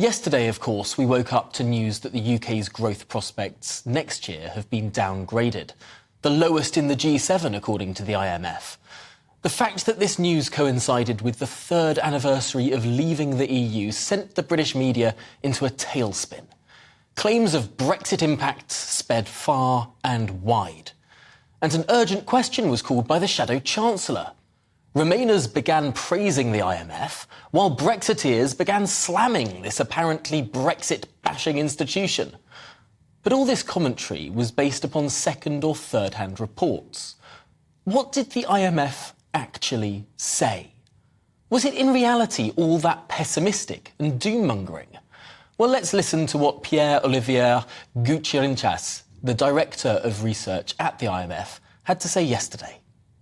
Yesterday, of course, we woke up to news that the UK's growth prospects next year have been downgraded, the lowest in the G7, according to the IMF. The fact that this news coincided with the third anniversary of leaving the EU sent the British media into a tailspin. Claims of Brexit impacts sped far and wide. And an urgent question was called by the Shadow Chancellor. Remainers began praising the IMF, while Brexiteers began slamming this apparently Brexit-bashing institution. But all this commentary was based upon second- or third-hand reports. What did the IMF actually say? Was it in reality all that pessimistic and doom-mongering? Well, let's listen to what Pierre-Olivier Gourinchas, the Director of Research at the IMF, had to say yesterday.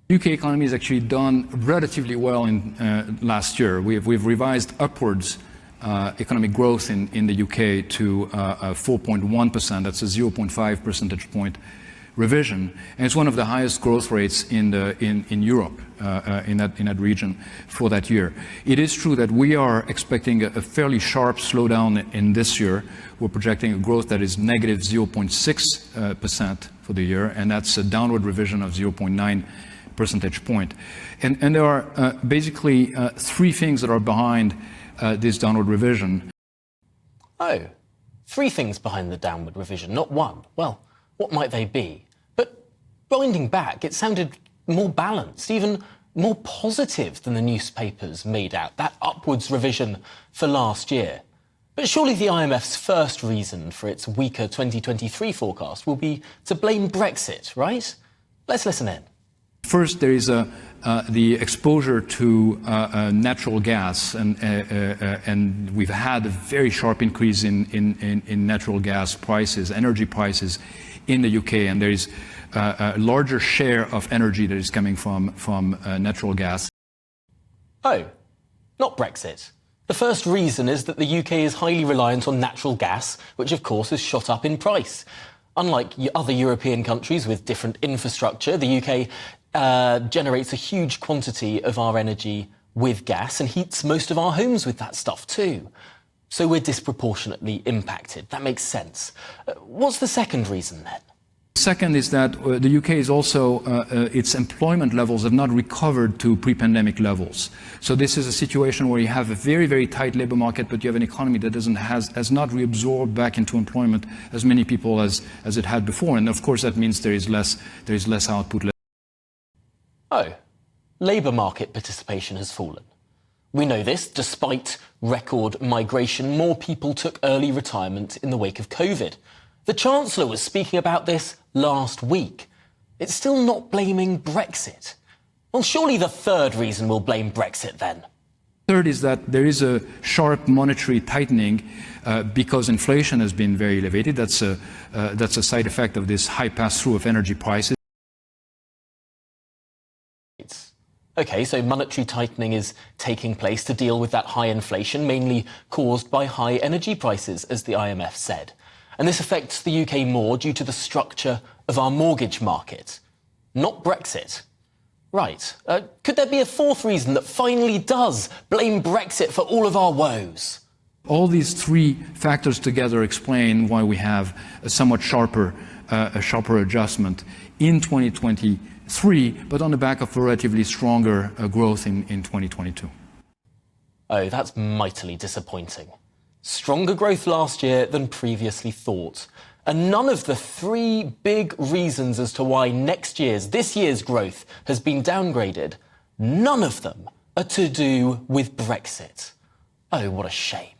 The UK economy has actually done relatively well in last year. We've revised upwards economic growth in the UK to 4.1%. That's a 0.5 percentage point revision, and it's one of the highest growth rates in Europe in that region for that year. It is true that we are expecting a fairly sharp slowdown in this year. We're projecting a growth that is negative 0.6% for the year, and that's a downward revision of 0.9 percentage point. And there are basically three things that are behind this downward revision. Oh, three things behind the downward revision, not one. Well, what might they be? But winding back, it sounded more balanced, even more positive than the newspapers made out, that upwards revision for last year. But surely the IMF's first reason for its weaker 2023 forecast will be to blame Brexit, right? Let's listen in. First, there is the exposure to natural gas, and we've had a very sharp increase in natural gas prices, energy prices in the UK, and there is a larger share of energy that is coming from natural gas. Oh, not Brexit. The first reason is that the UK is highly reliant on natural gas, which of course has shot up in price. Unlike other European countries with different infrastructure, the UK generates a huge quantity of our energy with gas and heats most of our homes with that stuff too. So we're disproportionately impacted. That makes sense. What's the second reason then? Second is that the UK is also, its employment levels have not recovered to pre-pandemic levels. So this is a situation where you have a very, very tight labour market, but you have an economy that has not reabsorbed back into employment as many people as it had before. And of course that means there is less output. Oh, labour market participation has fallen. We know this despite record migration. More people took early retirement in the wake of COVID. The Chancellor was speaking about this last week. It's still not blaming Brexit. Well, surely the third reason will blame Brexit then. Third is that there is a sharp monetary tightening because inflation has been very elevated. That's a side effect of this high pass-through of energy prices. OK, so monetary tightening is taking place to deal with that high inflation, mainly caused by high energy prices, as the IMF said. And this affects the UK more due to the structure of our mortgage market, not Brexit. Right. Could there be a fourth reason that finally does blame Brexit for all of our woes? All these three factors together explain why we have a somewhat sharper adjustment in 2023, but on the back of relatively stronger growth in 2022. Oh, that's mightily disappointing. Stronger growth last year than previously thought. And none of the three big reasons as to why this year's growth has been downgraded, none of them are to do with Brexit. Oh, what a shame.